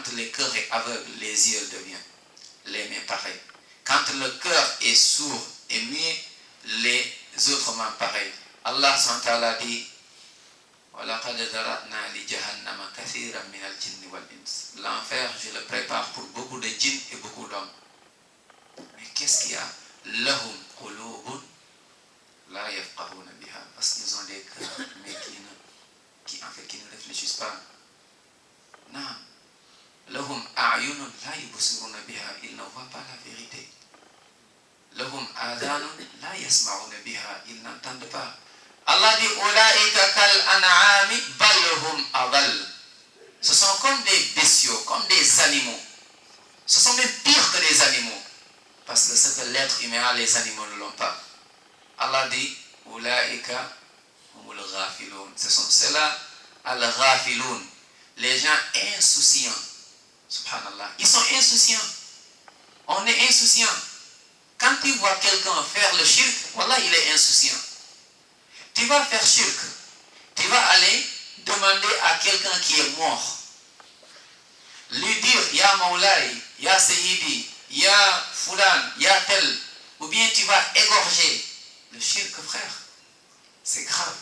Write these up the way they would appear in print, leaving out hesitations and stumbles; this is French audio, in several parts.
Quand le cœur est aveugle, les yeux deviennent les mains pareilles. Quand le cœur est sourd et muet, les autres mains pareilles. Allah s.a. dit l'enfer, je le prépare pour beaucoup de djinns et beaucoup d'hommes. Mais qu'est-ce qu'il y a? Lahum qulubun la yafqahuna biha. Parce qu'ils ont des cœurs, mais qui ne réfléchissent pas. Non. Lahum a'yunun la yubsiruna biha. Ils ne voient pas la vérité. Lahum adhanun la yasma'una biha. Ils n'entendent pas. Allah dit Ulaika kal an'ami bal hum adall. Ce sont comme des bestiaux, comme des animaux. Ce sont même pires que des animaux. Parce que ce que l'être humain a, les animaux ne l'ont pas. Allah dit Ulaika humul ghafiloun. Ce sont ceux-là al-ghafiloun, les gens insouciants. Subhanallah. Ils sont insouciants. On est insouciant. Quand tu vois quelqu'un faire le shirk, wallah, il est insouciant. Tu vas faire shirk. Tu vas aller demander à quelqu'un qui est mort. Lui dire, Ya Maulai, Ya Sayyidi, Ya Fulan, Ya tel. Ou bien tu vas égorger. Le shirk, frère, c'est grave.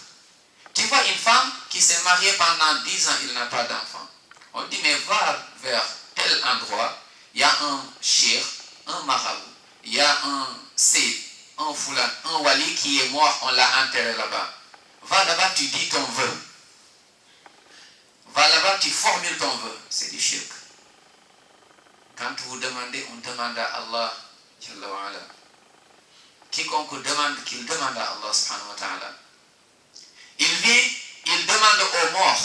Tu vois une femme qui s'est mariée pendant 10 ans, il n'a pas d'enfant. On dit, mais va vers tel endroit, il y a un shir, un marabout, il y a un seyd, un fulan, un wali qui est mort, on l'a enterré là-bas. Va là-bas, tu dis ton vœu. Va là-bas, tu formules ton vœu. C'est du shirk. Quand vous demandez, on demande à Allah, Jalla wa ala. Quiconque demande, qu'il demande à Allah subhanahu wa ta'ala. Il vient, il demande aux morts.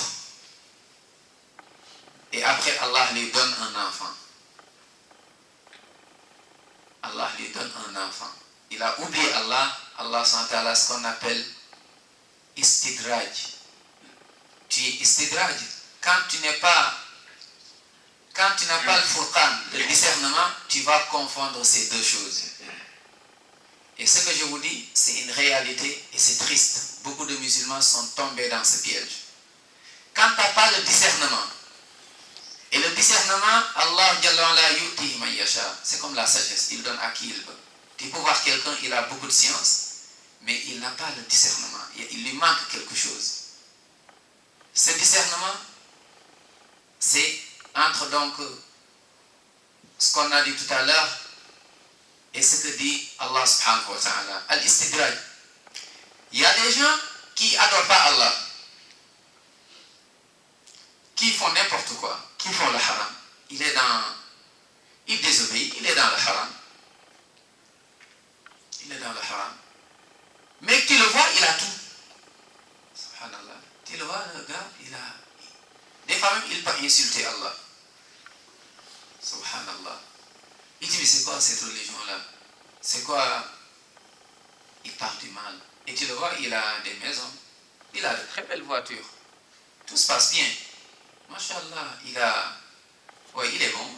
Et après, Allah lui donne un enfant. Allah lui donne un enfant. Il a oublié Allah, Allah subhanahu wa ta'ala, ce qu'on appelle istidraj. Tu es istidraj. Quand tu n'as pas le furqan, le discernement, tu vas confondre ces deux choses. Et ce que je vous dis, c'est une réalité et c'est triste. Beaucoup de musulmans sont tombés dans ce piège. Quand tu n'as pas le discernement, et le discernement, Allah Jalla wa ala yu'tihi man yasha, c'est comme la sagesse, il donne à qui il veut. Tu peux voir quelqu'un, il a beaucoup de science, mais il n'a pas le discernement. Il lui manque quelque chose. Ce discernement, c'est entre donc ce qu'on a dit tout à l'heure et ce que dit Allah subhanahu wa ta'ala. Al-istidraj. Il y a des gens qui n'adorent pas Allah, qui font n'importe quoi, qui font le haram. Il désobéit, il est dans le haram. Il est dans le haram. Mais tu le vois, il a tout. Subhanallah. Tu le vois, le gars, il a... Des fois même, il peut insulter Allah. Subhanallah. Il dit, mais c'est quoi cette religion-là? C'est quoi? Il parle du mal. Et tu le vois, il a des maisons. Il a de très belles voitures. Tout se passe bien. Masha'Allah, il est bon.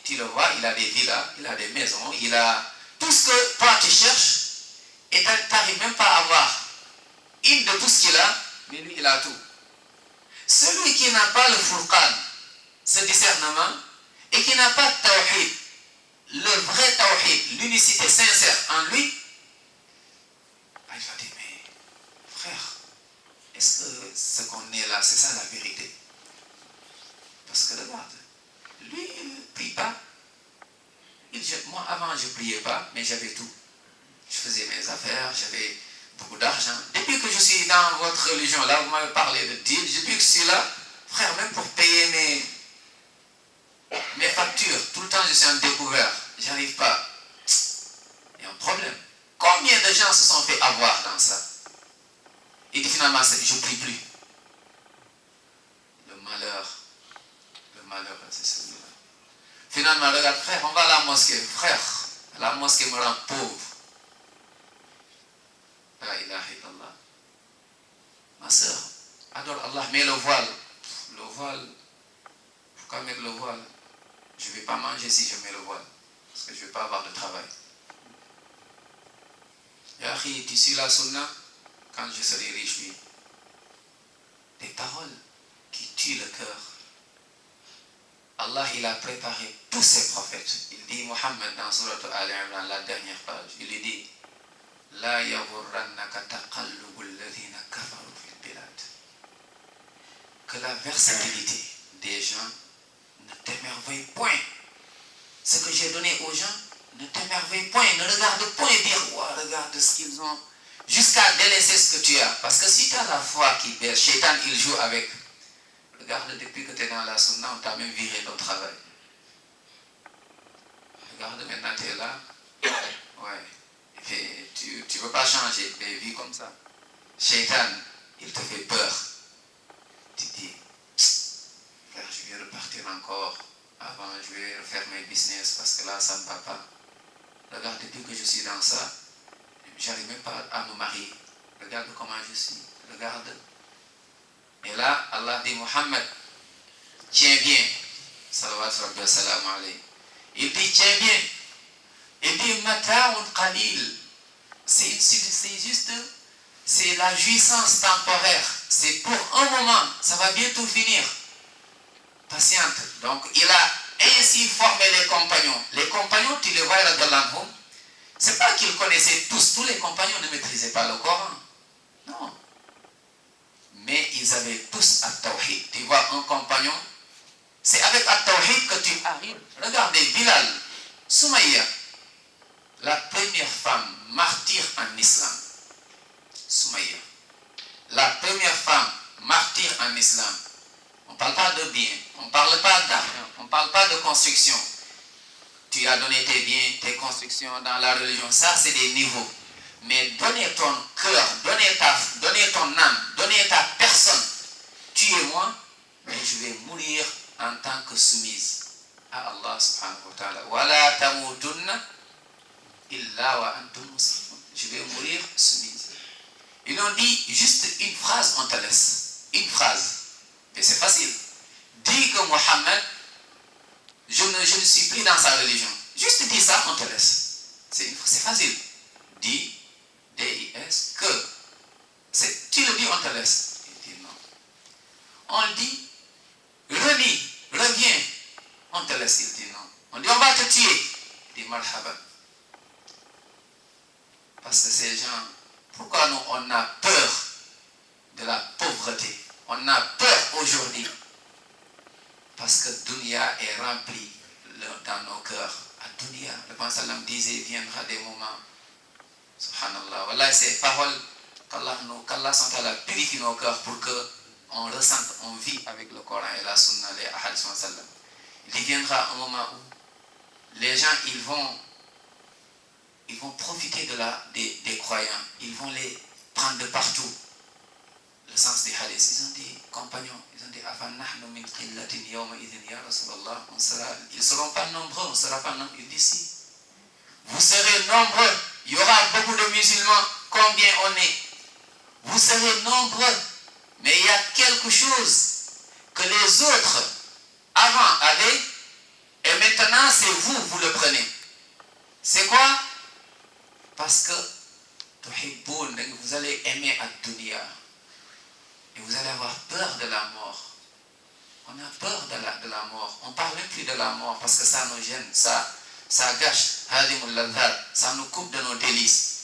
Tu le vois, il a des villas, il a des maisons, il a tout ce que toi tu cherches. Et tu n'arrives même pas à avoir une de tout ce qu'il a, mais lui, il a tout. Celui qui n'a pas le furqan, ce discernement, et qui n'a pas de tawhid, le vrai tawhid, l'unicité sincère en lui, il va dire, mais frère, est-ce que ce qu'on est là, c'est ça la vérité? Parce que regarde, lui, il ne prie pas. Moi, avant, je ne priais pas, mais j'avais tout. Je faisais mes affaires, j'avais beaucoup d'argent. Depuis que je suis dans votre religion, là, vous m'avez parlé de deal, depuis que je suis là, frère, même pour payer mes factures, tout le temps je suis en découvert, j'arrive pas. Il y a un problème. Combien de gens se sont fait avoir dans ça? Et finalement, je ne prie plus. Le malheur, c'est celui-là. Finalement, regarde, frère, on va à la mosquée. Frère, la mosquée me rend pauvre. La ilaha illallah. Ma soeur, adore Allah, mets le voile. Le voile, pourquoi mettre le voile? Je ne vais pas manger si je mets le voile. Parce que je ne vais pas avoir de travail. Yahi, tu suis la sunna, quand je serai riche, oui. Des paroles qui tuent le cœur. Allah, il a préparé tous ses prophètes. Il dit, Mohammed, dans Surat Al-Imran, la dernière page, il lui dit, La yaghurrannaka taqallubul ladhina kafaru fil bilad. Que la versatilité des gens ne t'émerveille point. Ce que j'ai donné aux gens ne t'émerveille point. Ne regarde point et dire, wow, regarde ce qu'ils ont. Jusqu'à délaisser ce que tu as. Parce que si tu as la foi qui baisse, Shaitan, il joue avec. Regarde, depuis que tu es dans la sunna, on t'a même viré ton travail. Regarde, maintenant tu es là. Ouais. Et tu ne veux pas changer, mais vis comme ça. Shaitan, il te fait peur. Tu te dis, frère, je vais repartir encore. Avant, je vais refaire mes business parce que là, ça ne va pas. Regarde, depuis que je suis dans ça, j'arrive même pas à me marier. Regarde comment je suis. Regarde. Et là, Allah dit, Mohammed, tiens bien. Salawat Rabbi salam alayhi. Il dit, tiens bien. Il dit, mata'un qalil. C'est juste, c'est la jouissance temporaire. C'est pour un moment. Ça va bientôt finir. Patiente. Donc, il a ainsi formé les compagnons. Les compagnons, tu les vois dans l'anhum. C'est pas qu'ils connaissaient tous les compagnons ne maîtrisaient pas le Coran. Non. Mais ils avaient tous At-Tawhid. Tu vois un compagnon, c'est avec At-Tawhid que tu arrives. Regardez, Bilal, Soumaïa, la première femme martyre en islam. Soumaïa, la première femme martyre en islam. On ne parle pas de bien, on ne parle pas d'argent, on ne parle pas de construction. Tu as donné tes biens, tes constructions dans la religion, ça c'est des niveaux. Mais donner ton cœur, donner ton âme, donner ta personne, tuez-moi, mais je vais mourir en tant que soumise à Allah subhanahu wa ta'ala. Wala tamutunna illa wa antum muslimun. Je vais mourir soumise. Ils ont dit juste une phrase, on te laisse. Une phrase. Et c'est facile. Dis que Mohammed, je ne suis plus dans sa religion. Juste dis ça, on te laisse. C'est facile. Dis, D-I-S, que. Tu le dis, on te laisse. Il dit non. On le dit, reviens, on te laisse. Il dit non. On dit, on va te tuer. Il dit, marhaba. Parce que ces gens, pourquoi nous, on a peur de la pauvreté? On a peur aujourd'hui. Parce que Dunya est remplie dans nos cœurs. À Dunya, le prophète sallam disait, viendra des moments, subhanallah, voilà ces paroles qu'Allah s'entend purifie nos cœurs pour qu'on ressente, on vit avec le Coran et la Sunna, les Ahadith sallam. Il viendra un moment où les gens, ils vont profiter des croyants, ils vont les prendre de partout. Le sens des hadiths, ils ont dit, compagnons, ils ont dit, ils ne seront pas nombreux, on ne sera pas nombreux. Il dit, si, vous serez nombreux, il y aura beaucoup de musulmans, combien on est? Vous serez nombreux, mais il y a quelque chose que les autres avant avaient, et maintenant c'est vous le prenez. C'est quoi? Parce que vous allez aimer ad-dunya. Et vous allez avoir peur de la mort. On a peur de la mort. On ne parle même plus de la mort parce que ça nous gêne, ça gâche, ça nous coupe de nos délices.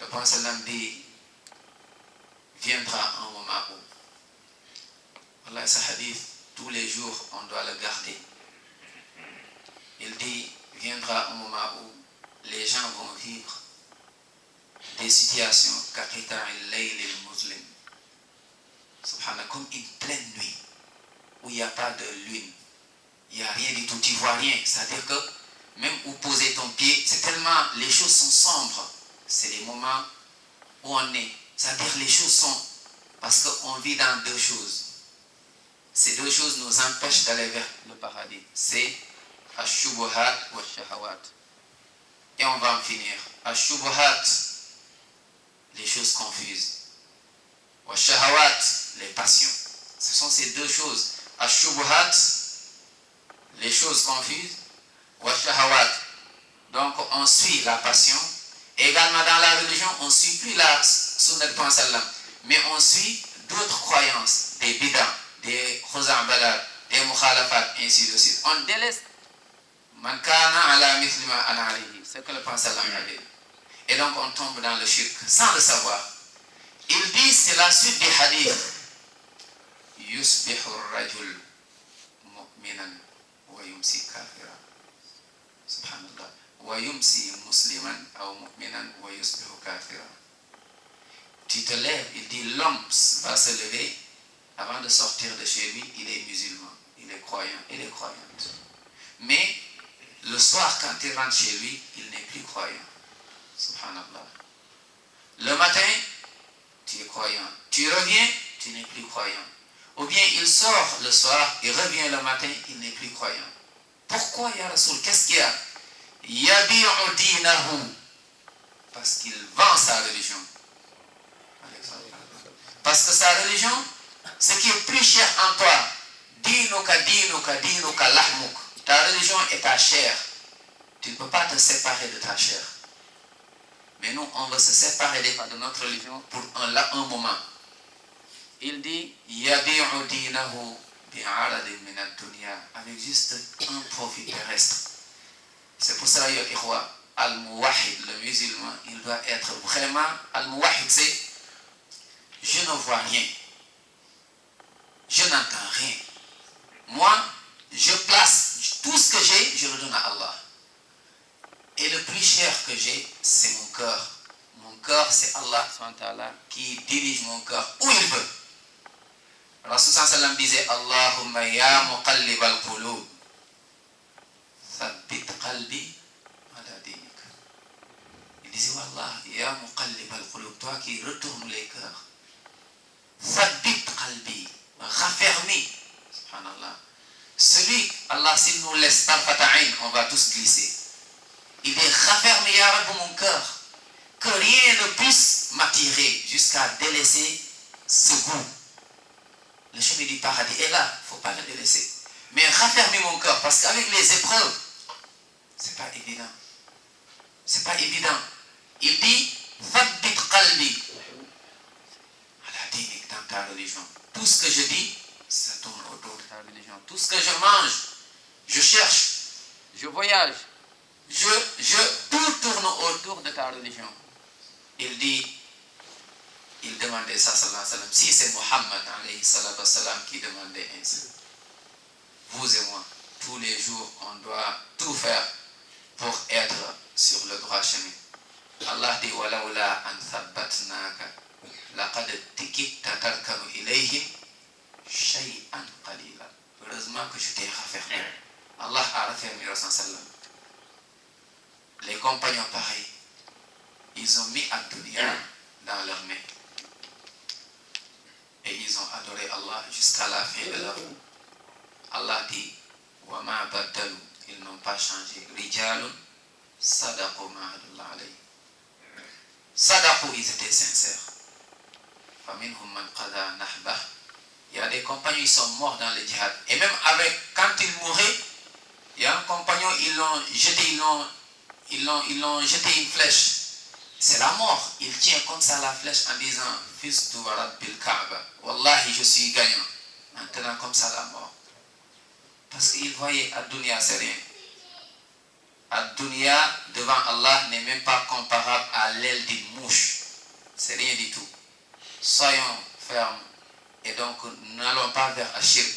Le prophète dit, viendra un moment où, Allah, ce hadith, tous les jours, on doit le garder. Il dit, viendra un moment où les gens vont vivre des situations comme une pleine nuit où il n'y a pas de lune, il n'y a rien du tout, tu ne vois rien. C'est-à-dire que même où poser ton pied, c'est tellement, les choses sont sombres. C'est les moments où on est. C'est-à-dire les choses sont, parce qu'on vit dans deux choses. Ces deux choses nous empêchent d'aller vers le paradis. C'est ash-shubuhat wa shahawat. Et on va en finir. Ash-shubuhat, les choses confuses. Wa shahawat, les passions. Ce sont ces deux choses. Ash-shubuhat, les choses confuses. Wa shahawat. Donc on suit la passion. Et également dans la religion, on ne suit plus la sunna du prophète sallam, mais on suit d'autres croyances, des bid'ah, des khuza'balat, des mukhalafat, ainsi de suite. On délaisse man kana ala mithli ma ana alayhi, c'est que le prophète a dit. Et donc on tombe dans le shirk sans le savoir. Il dit, c'est la suite du hadith. Yusbihu ar-rajul mu'minan wa yumsi kafira. Subhanallah. Wa yumsi musliman ou mu'minan wa yusbihu kafira. Tu te lèves, il dit l'homme va se lever, avant de sortir de chez lui, il est musulman, il est croyant, il est croyante. Mais le soir, quand il rentre chez lui, il n'est plus croyant. Subhanallah. Le matin, tu es croyant. Tu reviens, tu n'es plus croyant. Ou bien il sort le soir, il revient le matin, il n'est plus croyant. Pourquoi, Ya Rasoul? Qu'est-ce qu'il y a? Yabi'u dinahu. Parce qu'il vend sa religion. Parce que sa religion, ce qui est plus cher en toi, dinuka lahmuk. Ta religion est ta chair. Tu ne peux pas te séparer de ta chair. Mais nous, on veut se séparer des fois de notre religion pour un moment. Il dit, yabi'u dinahu bi'aradin min ad-dunya, avec juste un profit terrestre. C'est pour ça, ya ikhwa, al-muwahid, le musulman, il doit être vraiment, al-muwahid, c'est je ne vois rien, je n'entends rien. Moi, je place tout ce que j'ai, je le donne à Allah. Et le plus cher que j'ai, c'est mon cœur. Mon cœur, c'est Allah qui dirige mon cœur où il veut. Rasul sallam disait, Allahumma ya muqallib al-qulub, thabbit qalbi ala dinik. Il disait, Wallah, ya muqallib al-qulub, toi qui retournes les cœurs, thabbit qalbi, raffermis. Subhanallah. Celui, Allah, s'il nous laisse tarfata'in, on va tous glisser. Il est raffermi, ya Rabbi, mon cœur, que rien ne puisse m'attirer jusqu'à délaisser ce goût. Le chemin du paradis est là, il ne faut pas le délaisser. Mais raffermis mon cœur, parce qu'avec les épreuves, c'est pas évident. C'est pas évident. Il dit, Thabbit qalbi ala dinik, dans ta religion. Tout ce que je dis, ça tourne autour de ta religion. Tout ce que je mange, je cherche, je voyage, tout tourne autour de ta religion. Il dit, il demandait ça, sallallahu alayhi wa sallam. Si c'est Muhammad alayhi salatu wa sallam qui demandait ainsi, vous et moi, tous les jours, on doit tout faire pour être sur le droit chemin. Allah dit, walawla an thabbatnaka laqad tikita tarkanu ilayhim shay'an qalila. Heureusement que je t'ai raffermi. Allah a raffermi Rasul sallam. Les compagnons pareils, ils ont mis ad-dunya dans leurs mains. Et ils ont adoré Allah jusqu'à la fin de leur vie. Allah dit, wa ma baddalu, ils n'ont pas changé. Rijalun sadaqu ma'adullah alayhi. Sadaqu, ils étaient sincères. Faminhum man qada nahbah. Il y a des compagnons, ils sont morts dans le djihad. Et même quand ils mouraient, il y a un compagnon, ils l'ont jeté une flèche. C'est la mort. Il tient comme ça la flèche en disant, Fistu wa rabbil Kaaba. Wallahi, je suis gagnant. En tenant comme ça la mort. Parce qu'il voyait ad-dunya, c'est rien. Ad-dunya, devant Allah, n'est même pas comparable à l'aile d'une mouche. C'est rien du tout. Soyons fermes. Et donc, n'allons pas vers le shirk.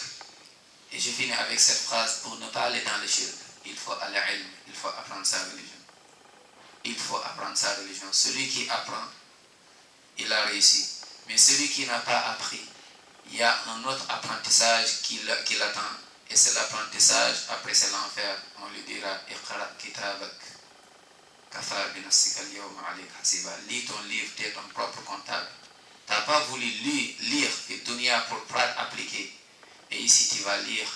Et je finis avec cette phrase pour ne pas aller dans le shirk. Il faut aller à l'ilm. Il faut apprendre sa religion. Il faut apprendre sa religion. Celui qui apprend, il a réussi. Mais celui qui n'a pas appris, il y a un autre apprentissage qui l'attend. Et c'est l'apprentissage, après c'est l'enfer. On lui dira, Iqra kitabak. Kafa bi nafsika al-yawma alayka hasiba. Lis ton livre, tu es ton propre comptable. Tu n'as pas voulu lire le dunya pour appliquer. Et ici tu vas lire,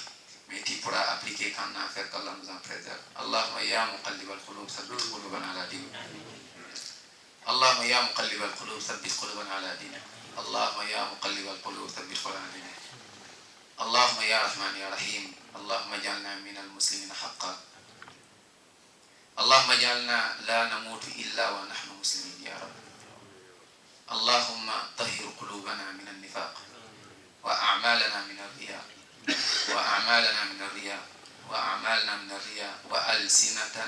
mais tu pourras appliquer qu'en enfer, qu'Allah nous en préserve. Allahumma ya muqallib al-qulub, thabbit qulubana ala dinik. Allahumma ya muqallib al-qulub, thabbit qulubana ala dinik. Allahumma ya muqallib al-qulub, thabbit qulubana ala dinik. اللهم يا رحمن يا رحيم اللهم اجعلنا من المسلمين حقا اللهم اجعلنا لا نموت إلا ونحن مسلمين يا رب اللهم طهر قلوبنا من النفاق وأعمالنا من الرياء وأعمالنا من الرياء وأعمالنا من الرياء وألسنتنا